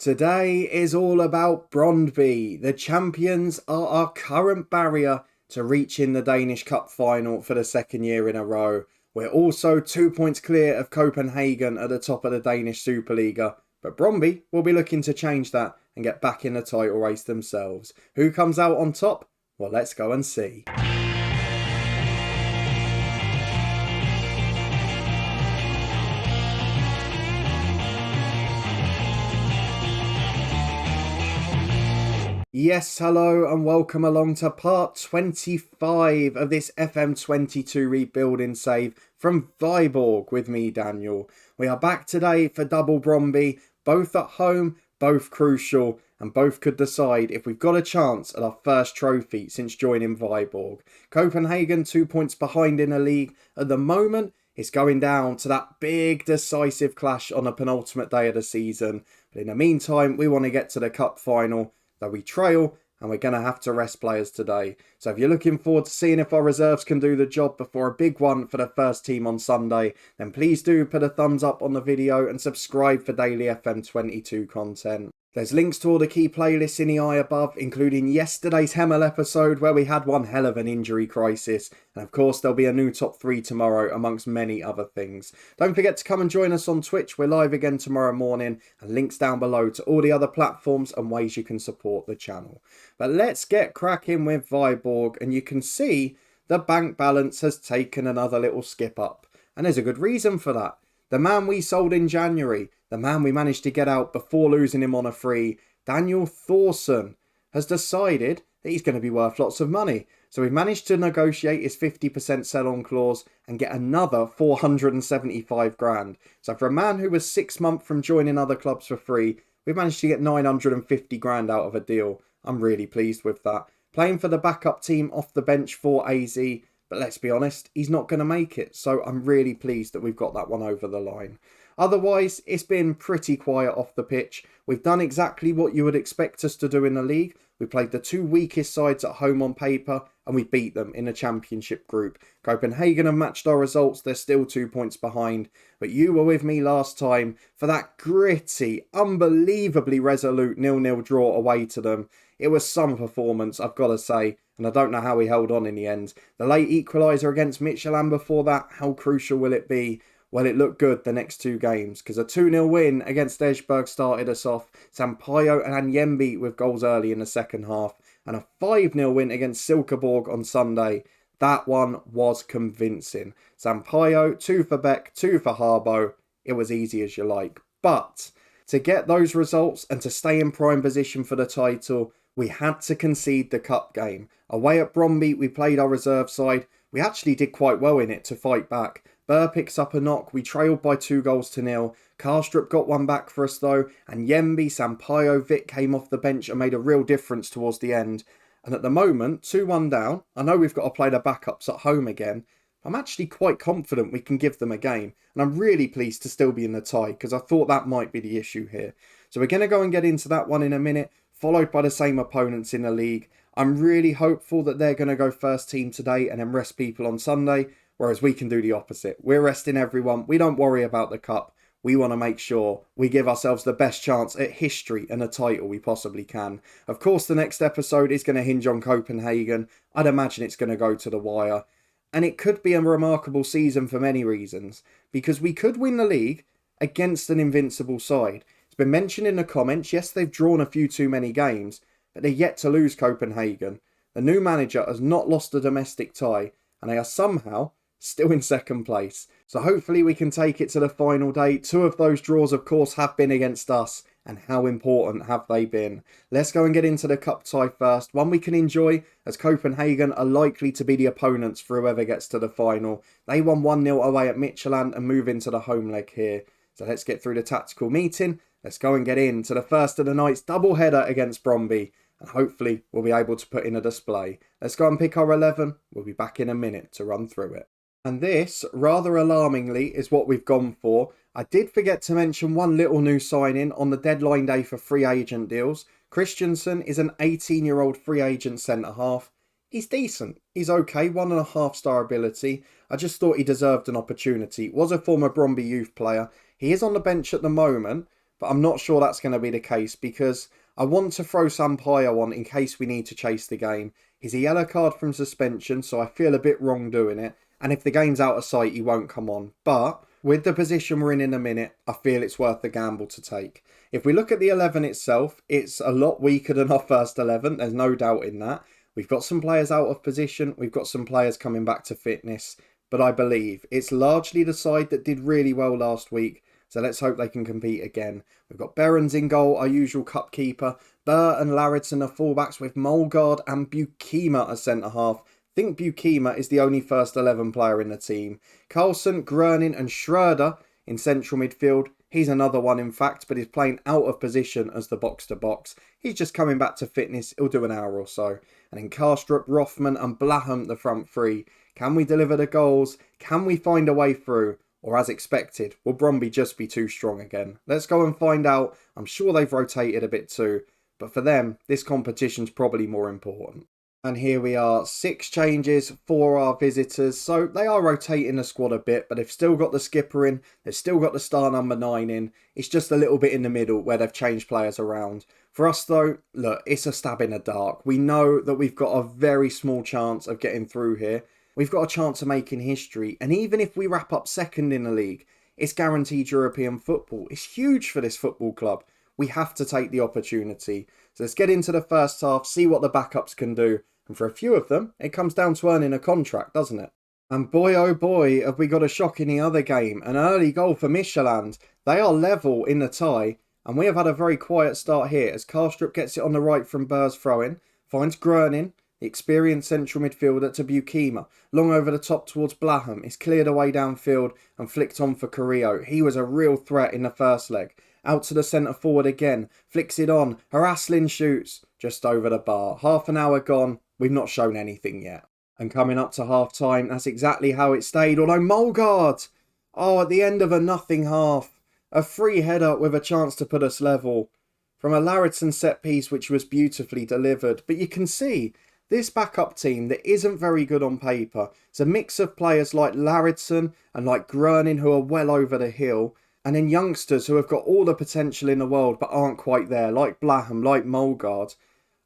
Today is all about Brondby. The champions are our current barrier to reaching the Danish Cup final for the second year in a row. We're also 2 points clear of Copenhagen at the top of the Danish Superliga. But Brondby will be looking to change that and get back in the title race themselves. Who comes out on top? Well, let's go and see. Yes, hello and welcome along to part 25 of this FM22 Rebuilding save from Viborg with me, Daniel. We are back today for double Brondby, both at home, both crucial, and both could decide if we've got a chance at our first trophy since joining Viborg. Copenhagen 2 points behind in the league. At the moment, it's going down to that big decisive clash on the penultimate day of the season. But in the meantime, we want to get to the cup final. Though we trail, and we're going to have to rest players today. So if you're looking forward to seeing if our reserves can do the job before a big one for the first team on Sunday, then please do put a thumbs up on the video and subscribe for daily FM22 content. There's links to all the key playlists in the eye above, including yesterday's Hemel episode where we had one hell of an injury crisis. And of course there'll be a new top 3 tomorrow amongst many other things. Don't forget to come and join us on Twitch. We're live again tomorrow morning, and links down below to all the other platforms and ways you can support the channel. But let's get cracking with Viborg, and you can see the bank balance has taken another little skip up. And there's a good reason for that. The man we sold in January, the man we managed to get out before losing him on a free, Daniel Thorson, has decided that he's going to be worth lots of money. So we've managed to negotiate his 50% sell-on clause and get another 475 grand. So for a man who was 6 months from joining other clubs for free, we've managed to get 950 grand out of a deal. I'm really pleased with that. Playing for the backup team off the bench for AZ. But let's be honest, he's not going to make it. So I'm really pleased that we've got that one over the line. Otherwise, it's been pretty quiet off the pitch. We've done exactly what you would expect us to do in the league. We played the 2 weakest sides at home on paper and we beat them in the championship group. Copenhagen have matched our results. They're still 2 points behind. But you were with me last time for that gritty, unbelievably resolute 0-0 draw away to them. It was some performance, I've got to say. And I don't know how we held on in the end. The late equaliser against Midtjylland before that, how crucial will it be? Well, it looked good the next 2 games, because a 2-0 win against Helsingborg started us off. Sampaio and Anyembi with goals early in the second half. And a 5-0 win against Silkeborg on Sunday. That one was convincing. Sampaio, 2 for Beck, 2 for Harbo. It was easy as you like. But to get those results and to stay in prime position for the title, we had to concede the cup game. Away at Brondby, we played our reserve side. We actually did quite well in it to fight back. Burr picks up a knock. We trailed by 2-0. Karstrup got one back for us though. And Yembi, Sampaio, Vic came off the bench and made a real difference towards the end. And at the moment, 2-1 down. I know we've got to play the backups at home again. I'm actually quite confident we can give them a game. And I'm really pleased to still be in the tie, because I thought that might be the issue here. So we're going to go and get into that one in a minute, followed by the same opponents in the league. I'm really hopeful that they're going to go first team today and then rest people on Sunday, whereas we can do the opposite. We're resting everyone. We don't worry about the cup. We want to make sure we give ourselves the best chance at history and a title we possibly can. Of course, the next episode is going to hinge on Copenhagen. I'd imagine it's going to go to the wire. And it could be a remarkable season for many reasons, because we could win the league against an invincible side. It's been mentioned in the comments, yes, they've drawn a few too many games, but they're yet to lose Copenhagen. The new manager has not lost a domestic tie, and they are somehow still in second place. So hopefully we can take it to the final day. 2 of those draws, of course, have been against us, and how important have they been? Let's go and get into the cup tie first. One we can enjoy, as Copenhagen are likely to be the opponents for whoever gets to the final. They won 1-0 away at Midtjylland and move into the home leg here. So let's get through the tactical meeting. Let's go and get into the first of the night's double header against Brondby. And hopefully we'll be able to put in a display. Let's go and pick our 11. We'll be back in a minute to run through it. And this, rather alarmingly, is what we've gone for. I did forget to mention one little new signing on the deadline day for free agent deals. Christensen is an 18-year-old free agent centre-half. He's decent. He's okay, 1.5 star ability. I just thought he deserved an opportunity. Was a former Brondby youth player. He is on the bench at the moment, but I'm not sure that's going to be the case because I want to throw Sampaio on in case we need to chase the game. He's a yellow card from suspension, so I feel a bit wrong doing it. And if the game's out of sight, he won't come on. But with the position we're in a minute, I feel it's worth the gamble to take. If we look at the 11 itself, it's a lot weaker than our first 11. There's no doubt in that. We've got some players out of position. We've got some players coming back to fitness. But I believe it's largely the side that did really well last week. So let's hope they can compete again. We've got Berens in goal, our usual cup keeper. Burr and Laridson are fullbacks with Molgaard and Bukima as centre-half. I think Bukima is the only first 11 player in the team. Carlson, Gröning and Schröder in central midfield. He's another one in fact, but he's playing out of position as the box-to-box. He's just coming back to fitness. He'll do an hour or so. And then Karstrup, Rothman and Blaham the front three. Can we deliver the goals? Can we find a way through? Or as expected, will Brondby just be too strong again? Let's go and find out. I'm sure they've rotated a bit too. But for them, this competition's probably more important. And here we are, 6 changes for our visitors. So they are rotating the squad a bit, but they've still got the skipper in. They've still got the star number 9 in. It's just a little bit in the middle where they've changed players around. For us though, look, it's a stab in the dark. We know that we've got a very small chance of getting through here. We've got a chance of making history. And even if we wrap up second in the league, it's guaranteed European football. It's huge for this football club. We have to take the opportunity. So let's get into the first half, see what the backups can do. And for a few of them, it comes down to earning a contract, doesn't it? And boy, oh boy, have we got a shock in the other game. An early goal for Michelin. They are level in the tie. And we have had a very quiet start here as Karstrup gets it on the right from Burr's throw-in. Finds Gröning, the experienced central midfielder, to Bukima. Long over the top towards Blaham. It's cleared away downfield and flicked on for Carrillo. He was a real threat in the first leg. Out to the centre forward again. Flicks it on. Haraslin shoots. Just over the bar. Half an hour gone. We've not shown anything yet. And coming up to half time, that's exactly how it stayed. Although Molgaard, at the end of a nothing half. A free header with a chance to put us level. From a Laridson set piece which was beautifully delivered. But you can see this backup team that isn't very good on paper. It's a mix of players like Laridson and like Gröning who are well over the hill. And then youngsters who have got all the potential in the world but aren't quite there. Like Blaham, like Molgaard.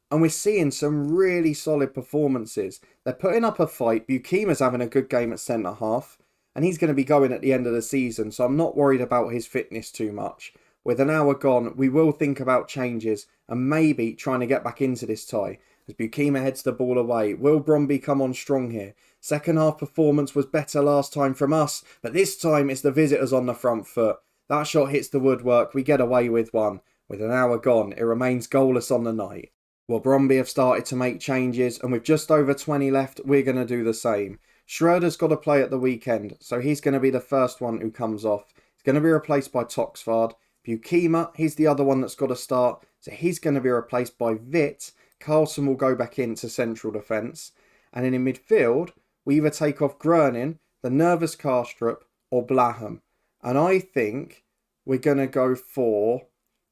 And we're seeing some really solid performances. They're putting up a fight. Bukima's having a good game at centre-half. And he's going to be going at the end of the season. So I'm not worried about his fitness too much. With an hour gone, we will think about changes. And maybe trying to get back into this tie. As Bukima heads the ball away. Will Brondby come on strong here? Second half performance was better last time from us. But this time it's the visitors on the front foot. That shot hits the woodwork. We get away with one. With an hour gone, it remains goalless on the night. Well, Brondby have started to make changes, and with just over 20 left, we're going to do the same. Schröder's got to play at the weekend, so he's going to be the first one who comes off. He's going to be replaced by Toxvard. Bukima, he's the other one that's got to start, so he's going to be replaced by Witt. Carlson will go back into central defence. And then in midfield, we either take off Gröning, the nervous Karstrup, or Blaham. And I think we're going to go for...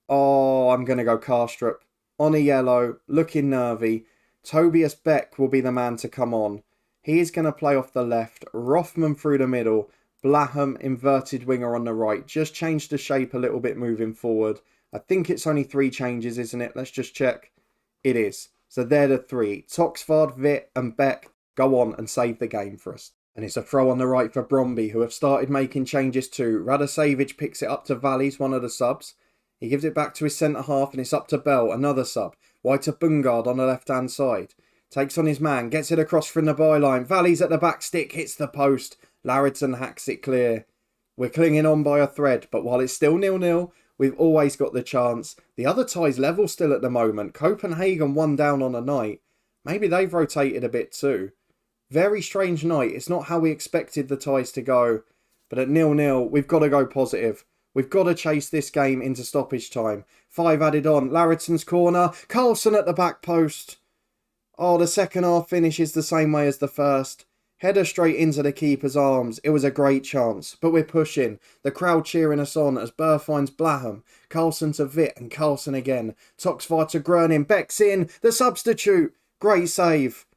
I'm going to go Karstrup. On a yellow, looking nervy. Tobias Beck will be the man to come on. He is going to play off the left. Rothman through the middle. Blaham, inverted winger on the right. Just changed the shape a little bit moving forward. I think it's only 3 changes, isn't it? Let's just check. It is. So they're the 3. Toxvard, Witt and Beck go on and save the game for us. And it's a throw on the right for Brondby, who have started making changes too. Radosavage picks it up to Valleys, one of the subs. He gives it back to his centre-half and it's up to Bell, another sub. Wide to Bungard on the left-hand side. Takes on his man, gets it across from the byline. Valleys at the back stick, hits the post. Laridson hacks it clear. We're clinging on by a thread, but while it's still 0-0, we've always got the chance. The other tie's level still at the moment. Copenhagen 1 down on a night. Maybe they've rotated a bit too. Very strange night. It's not how we expected the ties to go. But at 0-0, we've got to go positive. We've got to chase this game into stoppage time. 5 added on. Laritson's corner. Carlson at the back post. The second half finishes the same way as the first. Header straight into the keeper's arms. It was a great chance. But we're pushing. The crowd cheering us on as Burr finds Blaham. Carlson to Witt and Carlson again. Toxvard to Gröning. Beck's in. The substitute. Great save.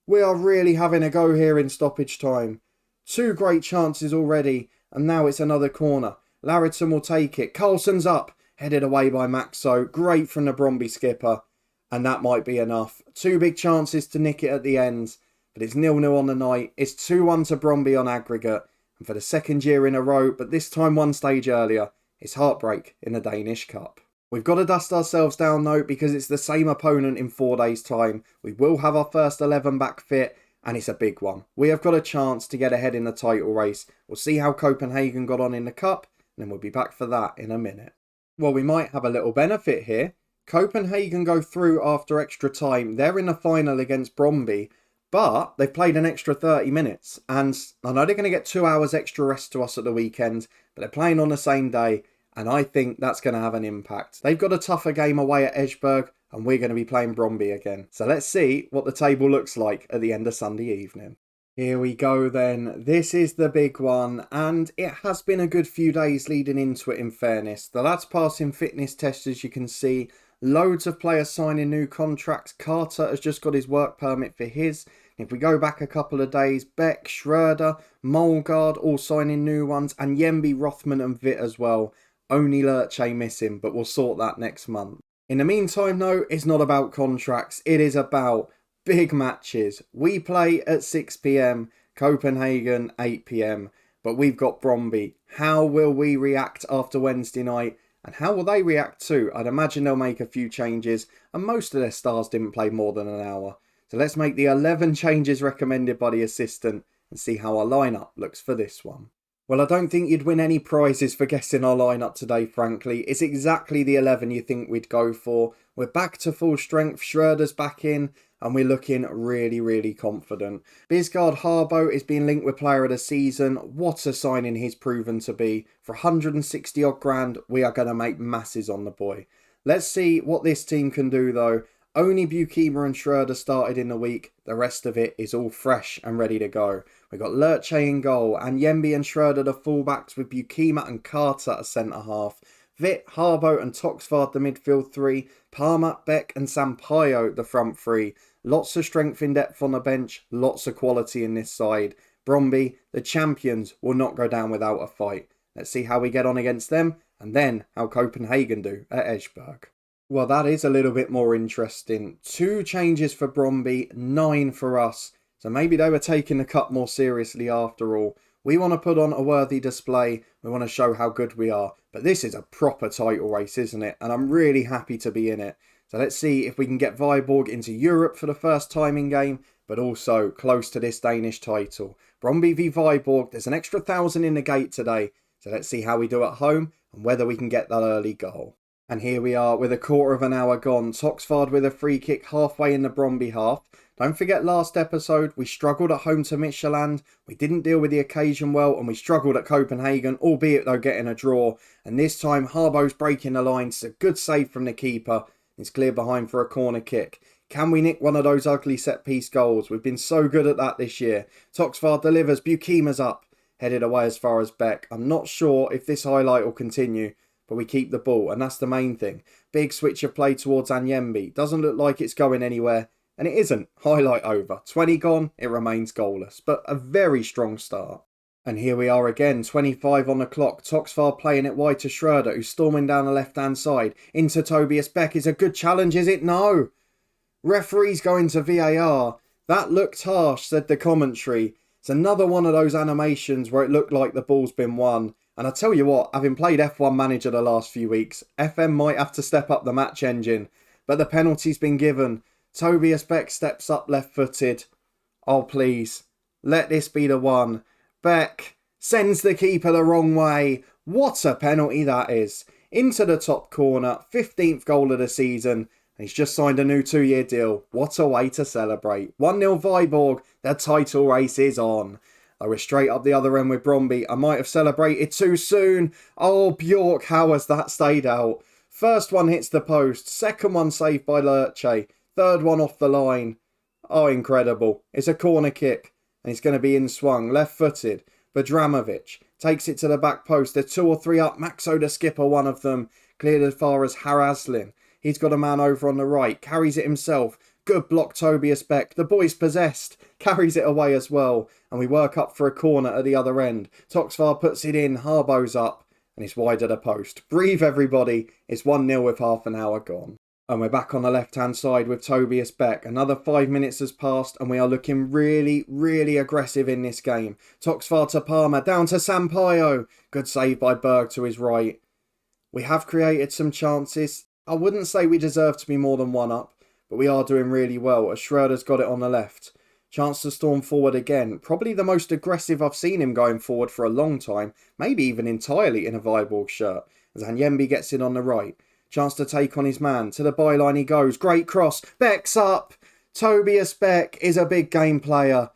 We are really having a go here in stoppage time. 2 great chances already. And now it's another corner. Laridson will take it. Carlson's up. headed away by Maxo. Great from the Brondby skipper. And that might be enough. 2 big chances to nick it at the end. But it's 0-0 on the night. It's 2-1 to Brondby on aggregate. And for the second year in a row, but this time one stage earlier, it's heartbreak in the Danish Cup. We've got to dust ourselves down though, because it's the same opponent in 4 days' time. We will have our first 11 back fit, and it's a big one. We have got a chance to get ahead in the title race. We'll see how Copenhagen got on in the Cup, and then we'll be back for that in a minute. Well, we might have a little benefit here. Copenhagen go through after extra time. They're in the final against Brondby, but they've played an extra 30 minutes. And I know they're going to get 2 hours extra rest to us at the weekend, but they're playing on the same day. And I think that's going to have an impact. They've got a tougher game away at Helsingborg, and we're going to be playing Brondby again. So let's see what the table looks like at the end of Sunday evening. Here we go then. This is the big one, and it has been a good few days leading into it in fairness. The lads passing fitness tests, as you can see. Loads of players signing new contracts. Carter has just got his work permit for his. If we go back a couple of days, Beck, Schroeder, Molgaard all signing new ones, and Yemby, Rothman and Vitt as well. Only Lerche missing, but we'll sort that next month. In the meantime though, it's not about contracts, it is about big matches. We play at 6 PM, Copenhagen 8 PM, but we've got Brondby. How will we react after Wednesday night? And how will they react too? I'd imagine they'll make a few changes, and most of their stars didn't play more than an hour. So let's make the 11 changes recommended by the assistant and see how our lineup looks for this one. Well, I don't think you'd win any prizes for guessing our lineup today, frankly. It's exactly the 11 you think we'd go for. We're back to full strength, Schroeder's back in, and we're looking really, really confident. Bisgaard Harbo is being linked with player of the season. What a signing he's proven to be. For 160 odd grand, we are going to make masses on the boy. Let's see what this team can do though. Only Bukema and Schroeder started in the week. The rest of it is all fresh and ready to go. We've got Lerche in goal, and Yemby and Schroeder the fullbacks, with Bukema and Carter at centre half. Vitt, Harbo and Toxvard the midfield 3. Palmer, Beck and Sampaio the front 3. Lots of strength in depth on the bench. Lots of quality in this side. Brondby, the champions, will not go down without a fight. Let's see how we get on against them, and then how Copenhagen do at Helsingborg. Well, that is a little bit more interesting. 2 changes for Brondby, 9 for us. So maybe they were taking the cup more seriously after all. We want to put on a worthy display. We want to show how good we are. But this is a proper title race, isn't it? And I'm really happy to be in it. So let's see if we can get Viborg into Europe for the first time in game, but also close to this Danish title. Brondby v Viborg, there's an extra 1,000 in the gate today. So let's see how we do at home and whether we can get that early goal. And here we are with a quarter of an hour gone. Toxvard with a free kick halfway in the Brondby half. Don't forget last episode, we struggled at home to Midtjylland. We didn't deal with the occasion well, and we struggled at Copenhagen, albeit though getting a draw. And this time, Harbo's breaking the line. It's a good save from the keeper. It's clear behind for a corner kick. Can we nick one of those ugly set-piece goals? We've been so good at that this year. Toxvard delivers. Bukema's up. Headed away as far as Beck. I'm not sure if this highlight will continue, but we keep the ball, and that's the main thing. Big switch of play towards Anyembi. Doesn't look like it's going anywhere, and it isn't. Highlight over. 20 gone, it remains goalless, but a very strong start. And here we are again, 25 on the clock. Toxvard playing it wide to Schroeder, who's storming down the left-hand side. Into Tobias Beck. Is a good challenge, is it? No. Referee's going to VAR. That looked harsh, said the commentary. It's another one of those animations where it looked like the ball's been won. And I tell you what, having played F1 Manager the last few weeks, FM might have to step up the match engine. But the penalty's been given. Tobias Beck steps up left-footed. Oh, please. Let this be the one. Beck sends the keeper the wrong way. What a penalty that is. Into the top corner. 15th goal of the season. And he's just signed a new 2-year deal. What a way to celebrate. 1-0 Viborg. The title race is on. I was straight up the other end with Brondby. I might have celebrated too soon. Oh, Bjork, how has that stayed out? First one hits the post. Second one saved by Lerche. Third one off the line. Oh, incredible. It's a corner kick. And it's going to be in swung. Left-footed. Badramovic takes it to the back post. There's 2 or 3 up. Maxo the skipper, one of them. Cleared as far as Haraslin. He's got a man over on the right. Carries it himself. Good block, Tobias Beck. The boy's possessed. Carries it away as well. And we work up for a corner at the other end. Toxvard puts it in. Harbo's up. and it's wide of the post. Breathe, everybody. It's 1-0 with half an hour gone. And we're back on the left-hand side with Tobias Beck. Another 5 minutes has passed and we are looking really, really aggressive in this game. Toxvard to Palmer, down to Sampaio. Good save by Berg to his right. We have created some chances. I wouldn't say we deserve to be more than one up, but we are doing really well as Schroeder's got it on the left. Chance to storm forward again. Probably the most aggressive I've seen him going forward for a long time, maybe even entirely in a Viborg shirt, as Anyembi gets in on the right. Chance to take on his man. To the byline he goes. Great cross. Beck's up. Tobias Beck is a big game player.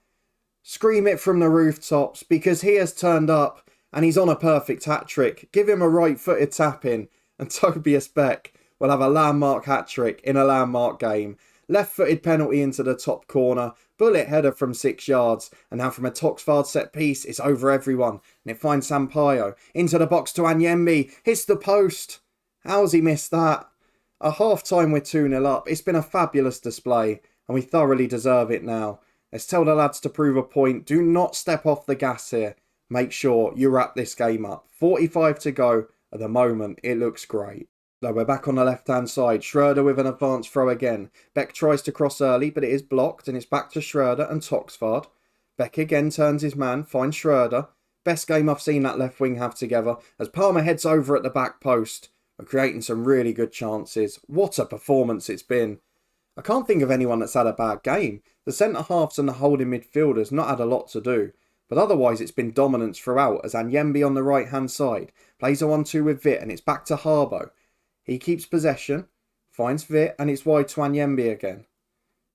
Scream it from the rooftops because he has turned up and he's on a perfect hat-trick. Give him a right-footed tap-in and Tobias Beck will have a landmark hat-trick in a landmark game. Left-footed penalty into the top corner. Bullet header from 6 yards. And now from a Toxvard set piece, it's over everyone. And it finds Sampaio. Into the box to Anyembi. Hits the post. How's he missed that? At half-time we're 2-0 up. It's been a fabulous display and we thoroughly deserve it now. Let's tell the lads to prove a point. Do not step off the gas here. Make sure you wrap this game up. 45 to go. At the moment, it looks great. So we're back on the left-hand side. Schroeder with an advanced throw again. Beck tries to cross early, but it is blocked and it's back to Schroeder and Toxvard. Beck again turns his man, finds Schroeder. Best game I've seen that left wing have together as Palmer heads over at the back post. We're creating some really good chances. What a performance it's been. I can't think of anyone that's had a bad game. The centre-halves and the holding midfielders not had a lot to do. But otherwise it's been dominance throughout as Anyembi on the right-hand side plays a 1-2 with Vit and it's back to Harbo. He keeps possession, finds Vit and it's wide to Anyembi again.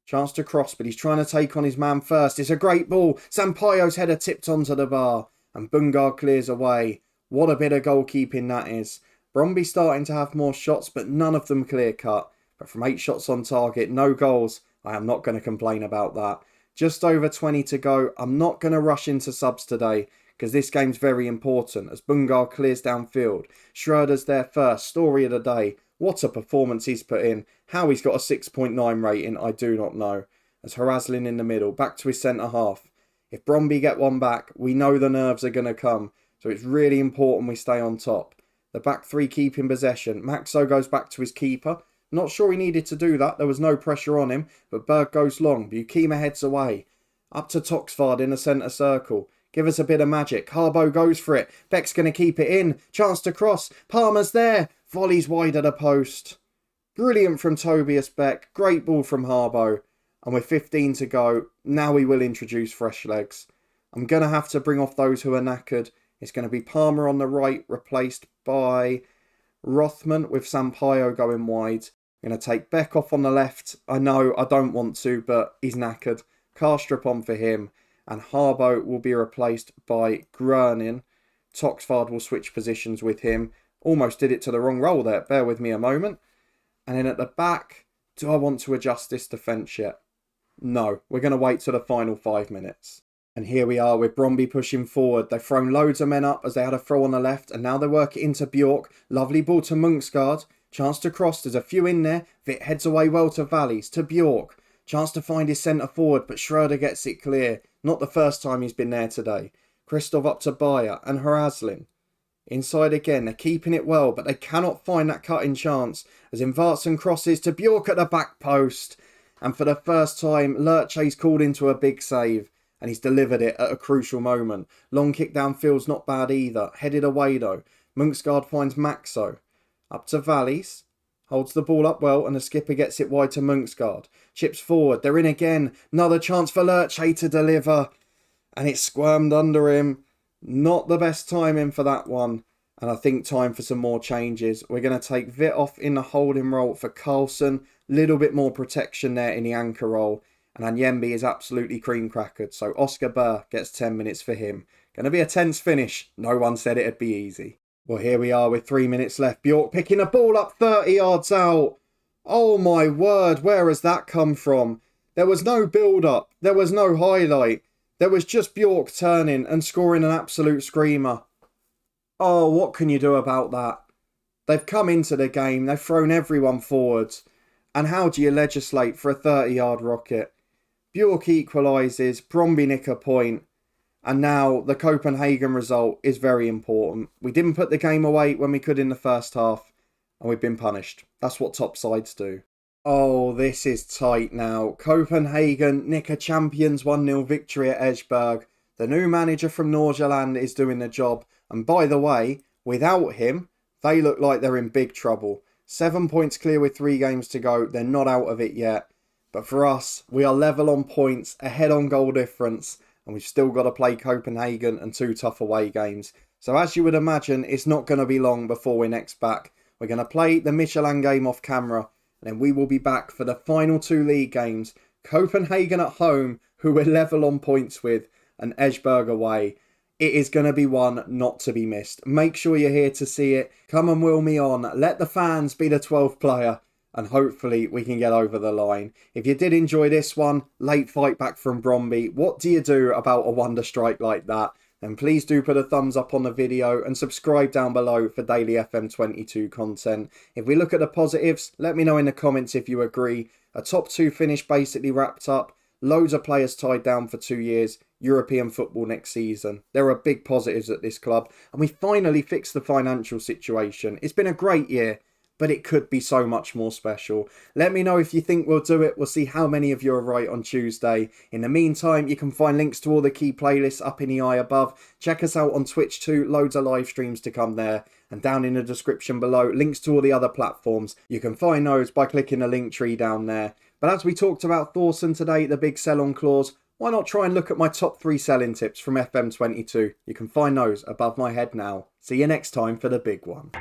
Chance to cross but he's trying to take on his man first. It's a great ball. Sampaio's header tipped onto the bar and Bungar clears away. What a bit of goalkeeping that is. Brondby starting to have more shots, but none of them clear cut. But from 8 shots on target, no goals, I am not going to complain about that. Just over 20 to go. I'm not going to rush into subs today because this game's very important as Bungar clears downfield. Schroeder's there first. Story of the day. What a performance he's put in. How he's got a 6.9 rating, I do not know. As Haraslin in the middle, back to his centre-half. If Brondby get one back, we know the nerves are going to come. So it's really important we stay on top. The back three keep in possession. Maxo goes back to his keeper. Not sure he needed to do that. There was no pressure on him. But Berg goes long. Bukima heads away. Up to Toxvard in the centre circle. Give us a bit of magic. Harbo goes for it. Beck's going to keep it in. Chance to cross. Palmer's there. Volleys wide at the post. Brilliant from Tobias Beck. Great ball from Harbo. And with 15 to go, now we will introduce fresh legs. I'm going to have to bring off those who are knackered. It's going to be Palmer on the right, replaced by Rothman with Sampaio going wide. I'm going to take Beck off on the left. I know I don't want to, but he's knackered. Carstrip on for him. And Harbo will be replaced by Grunin. Toxvard will switch positions with him. Almost did it to the wrong role there. Bear with me a moment. And then at the back, do I want to adjust this defence yet? No, we're going to wait till the final 5 minutes. And here we are with Brondby pushing forward. They've thrown loads of men up as they had a throw on the left. And now they work it into Bjork. Lovely ball to Munksgaard. Chance to cross. There's a few in there. Vit heads away well to Valleys. To Bjork. Chance to find his centre forward. But Schroeder gets it clear. Not the first time he's been there today. Christoph up to Bayer and Haraslin. Inside again. They're keeping it well. But they cannot find that cutting chance. As Invartson crosses to Bjork at the back post. And for the first time, Lerche's called into a big save. And he's delivered it at a crucial moment. Long kick downfield's not bad either. Headed away though. Munksgaard finds Maxo. Up to Valleys. Holds the ball up well and the skipper gets it wide to Munksgaard. Chips forward. They're in again. Another chance for Lerche to deliver. And it's squirmed under him. Not the best timing for that one. And I think time for some more changes. We're going to take Vit off in the holding role for Carlson. Little bit more protection there in the anchor role. And Anyembi is absolutely cream crackered. So Oscar Burr gets 10 minutes for him. Going to be a tense finish. No one said it'd be easy. Well, here we are with 3 minutes left. Bjork picking a ball up 30 yards out. Oh my word, where has that come from? There was no build-up. There was no highlight. There was just Bjork turning and scoring an absolute screamer. Oh, what can you do about that? They've come into the game. They've thrown everyone forwards. And how do you legislate for a 30-yard rocket? Bjork equalises. Brondby nick a point. And now the Copenhagen result is very important. We didn't put the game away when we could in the first half, and we've been punished. That's what top sides do. Oh, this is tight now. Copenhagen nick a champions 1-0 victory at Esbjerg. The new manager from Nordsjælland is doing the job. And by the way, without him, they look like they're in big trouble. 7 points clear with 3 games to go. They're not out of it yet. But for us, we are level on points, ahead on goal difference, and we've still got to play Copenhagen and 2 tough away games. So as you would imagine, it's not going to be long before we're next back. We're going to play the Michelin game off camera, and then we will be back for the final 2 league games. Copenhagen at home, who we're level on points with, and Esbjerg away. It is going to be one not to be missed. Make sure you're here to see it. Come and will me on. Let the fans be the 12th player. And hopefully we can get over the line. If you did enjoy this one, late fight back from Brondby, what do you do about a wonder strike like that? Then please do put a thumbs up on the video and subscribe down below for daily FM22 content. If we look at the positives, let me know in the comments if you agree. A top 2 finish basically wrapped up. Loads of players tied down for 2 years. European football next season. There are big positives at this club. And we finally fixed the financial situation. It's been a great year, but it could be so much more special. Let me know if you think we'll do it. We'll see how many of you are right on Tuesday. In the meantime, you can find links to all the key playlists up in the eye above. Check us out on Twitch too. Loads of live streams to come there. And down in the description below, links to all the other platforms. You can find those by clicking the link tree down there. But as we talked about Thorson today, the big sell-on clause, why not try and look at my top 3 selling tips from FM22? You can find those above my head now. See you next time for the big one.